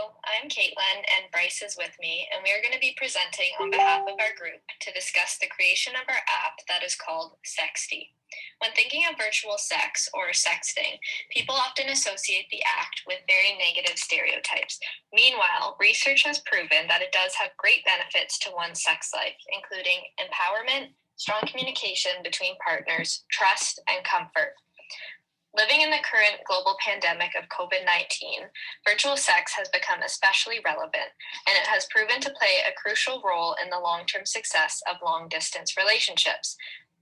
Hello, I'm Caitlin and Bryce is with me, and we are going to be presenting on behalf of our group to discuss the creation of our app that is called Sexti. When thinking of virtual sex or sexting, people often associate the act with very negative stereotypes. Meanwhile, research has proven that it does have great benefits to one's sex life, including empowerment, strong communication between partners, trust, and comfort. Living in the current global pandemic of COVID-19, virtual sex has become especially relevant, and it has proven to play a crucial role in the long-term success of long-distance relationships.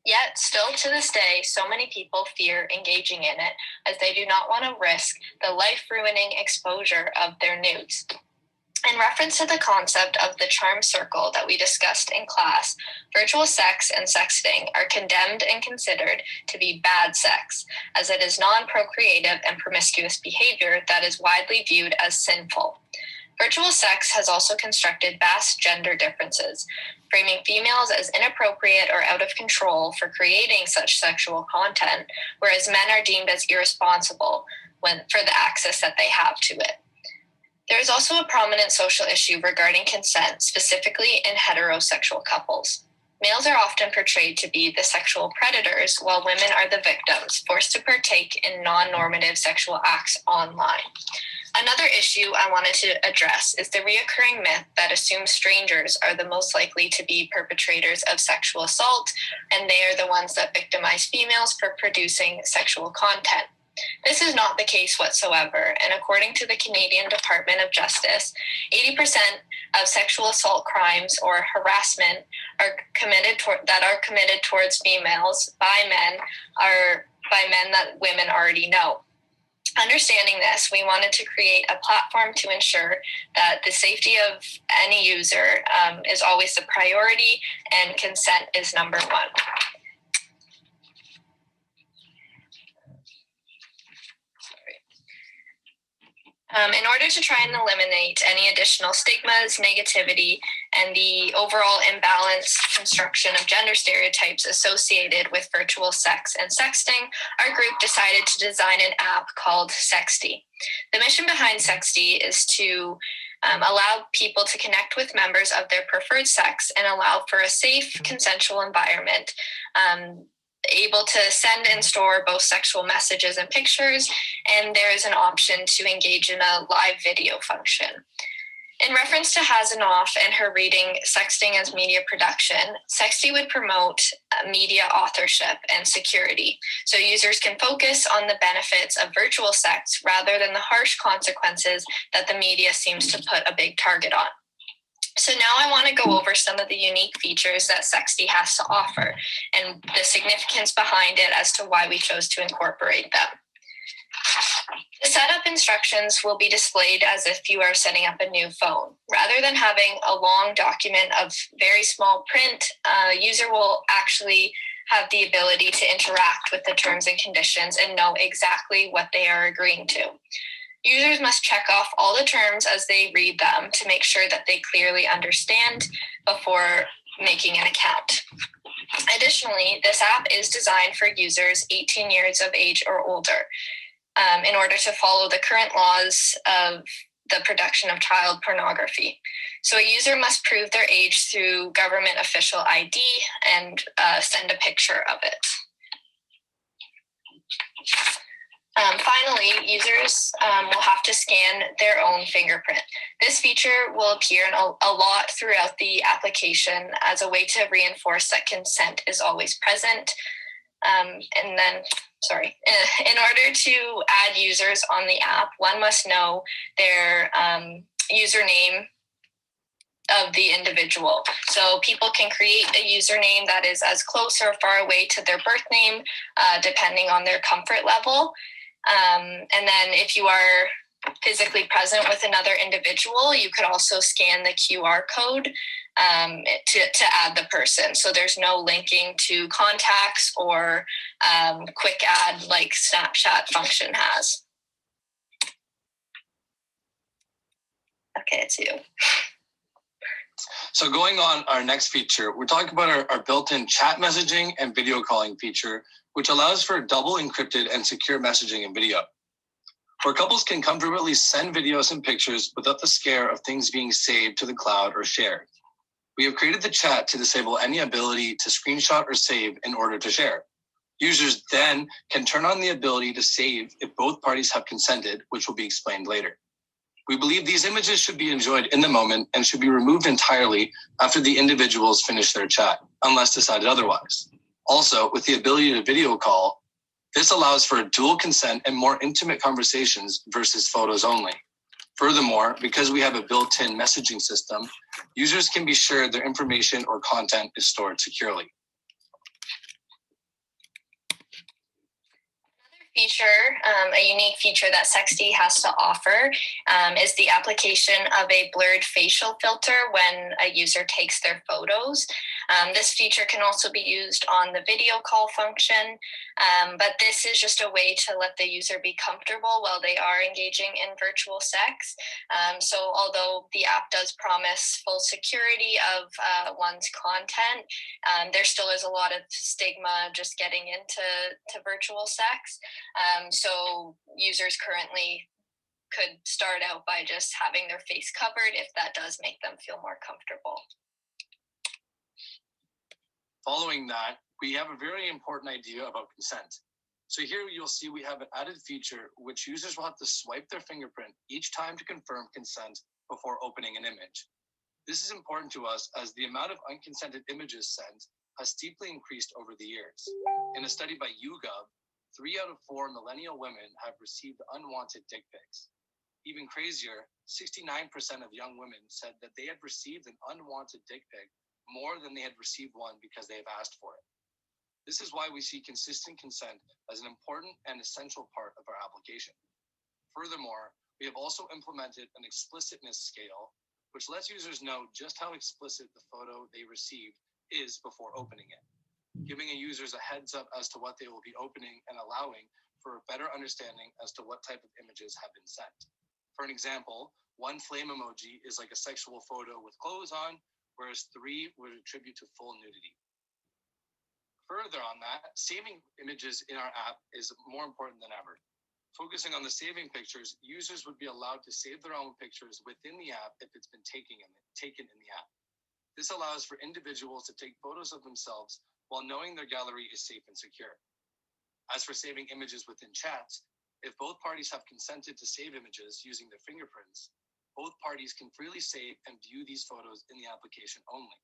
Yet, still to this day, so many people fear engaging in it as they do not want to risk the life-ruining exposure of their nudes. In reference to the concept of the charm circle that we discussed in class, virtual sex and sexting are condemned and considered to be bad sex, as it is non-procreative and promiscuous behavior that is widely viewed as sinful. Virtual sex has also constructed vast gender differences, framing females as inappropriate or out of control for creating such sexual content, whereas men are deemed as irresponsible for the access that they have to it. There is also a prominent social issue regarding consent, specifically in heterosexual couples. Males are often portrayed to be the sexual predators, while women are the victims, forced to partake in non-normative sexual acts online. Another issue I wanted to address is the reoccurring myth that assumes strangers are the most likely to be perpetrators of sexual assault, and they are the ones that victimize females for producing sexual content. This is not the case whatsoever, and according to the Canadian Department of Justice, 80% of sexual assault crimes or harassment are committed towards females by men that women already know. Understanding this, we wanted to create a platform to ensure that the safety of any user is always the priority and consent is number one. In order to try and eliminate any additional stigmas, negativity, and the overall imbalanced construction of gender stereotypes associated with virtual sex and sexting, our group decided to design an app called Sexti. The mission behind Sexti is to allow people to connect with members of their preferred sex and allow for a safe, consensual environment, able to send and store both sexual messages and pictures, and there is an option to engage in a live video function. In reference to Hasanoff and her reading Sexting as Media Production, Sexti would promote media authorship and security, so users can focus on the benefits of virtual sex rather than the harsh consequences that the media seems to put a big target on. So now I want to go over some of the unique features that Sexti has to offer and the significance behind it as to why we chose to incorporate them. The setup instructions will be displayed as if you are setting up a new phone. Rather than having a long document of very small print, a user will actually have the ability to interact with the terms and conditions and know exactly what they are agreeing to. Users must check off all the terms as they read them to make sure that they clearly understand before making an account. Additionally, this app is designed for users 18 years of age or older in order to follow the current laws of the production of child pornography. So a user must prove their age through government official ID and send a picture of it. Finally, users will have to scan their own fingerprint. This feature will appear a lot throughout the application as a way to reinforce that consent is always present. In order to add users on the app, one must know their username of the individual. So people can create a username that is as close or far away to their birth name, depending on their comfort level. And then if you are physically present with another individual, you could also scan the QR code to add the person. So there's no linking to contacts or quick add like Snapchat function has. Okay, it's you. So going on our next feature, we're talking about our built-in chat messaging and video calling feature, which allows for double encrypted and secure messaging and video. where couples can comfortably send videos and pictures without the scare of things being saved to the cloud or shared. We have created the chat to disable any ability to screenshot or save in order to share. Users then can turn on the ability to save if both parties have consented, which will be explained later. We believe these images should be enjoyed in the moment and should be removed entirely after the individuals finish their chat, unless decided otherwise. Also, with the ability to video call, this allows for dual consent and more intimate conversations versus photos only. Furthermore, because we have a built-in messaging system, users can be sure their information or content is stored securely. Feature, a unique feature that Sexti has to offer is the application of a blurred facial filter when a user takes their photos. This feature can also be used on the video call function, but this is just a way to let the user be comfortable while they are engaging in virtual sex. So although the app does promise full security of one's content, there still is a lot of stigma just getting into virtual sex. So users currently could start out by just having their face covered if that does make them feel more comfortable. Following that, we have a very important idea about consent. So here you'll see we have an added feature which users will have to swipe their fingerprint each time to confirm consent before opening an image. This is important to us as the amount of unconsented images sent has steeply increased over the years. In a study by YouGov, 3 out of 4 millennial women have received unwanted dick pics. Even crazier, 69% of young women said that they had received an unwanted dick pic more than they had received one because they have asked for it. This is why we see consistent consent as an important and essential part of our application. Furthermore, we have also implemented an explicitness scale, which lets users know just how explicit the photo they received is before opening it, giving users a heads up as to what they will be opening and allowing for a better understanding as to what type of images have been sent. For an example, 1 flame emoji is like a sexual photo with clothes on, whereas 3 would attribute to full nudity. Further on that, saving images in our app is more important than ever. Focusing on the saving pictures, users would be allowed to save their own pictures within the app if it's been taken in the app. This allows for individuals to take photos of themselves while knowing their gallery is safe and secure. As for saving images within chats, if both parties have consented to save images using their fingerprints, both parties can freely save and view these photos in the application only.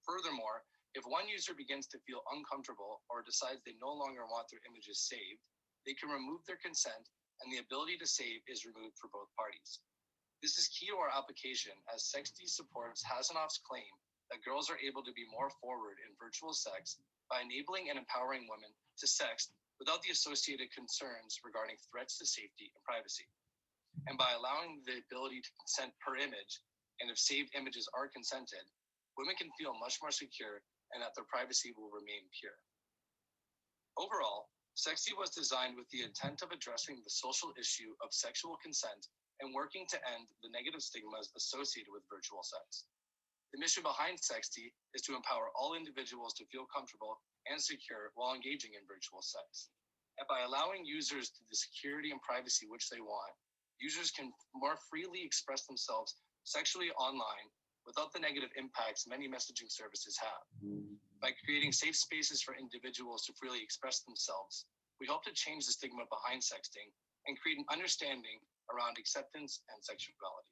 Furthermore, if one user begins to feel uncomfortable or decides they no longer want their images saved, they can remove their consent and the ability to save is removed for both parties. This is key to our application as Sexti supports Hasanoff's claim that girls are able to be more forward in virtual sex by enabling and empowering women to sext without the associated concerns regarding threats to safety and privacy. And by allowing the ability to consent per image, and if saved images are consented, women can feel much more secure and that their privacy will remain pure. Overall, Sexti was designed with the intent of addressing the social issue of sexual consent and working to end the negative stigmas associated with virtual sex. The mission behind Sexti is to empower all individuals to feel comfortable and secure while engaging in virtual sex. And by allowing users to the security and privacy which they want, users can more freely express themselves sexually online without the negative impacts many messaging services have. By creating safe spaces for individuals to freely express themselves, we hope to change the stigma behind sexting and create an understanding around acceptance and sexuality.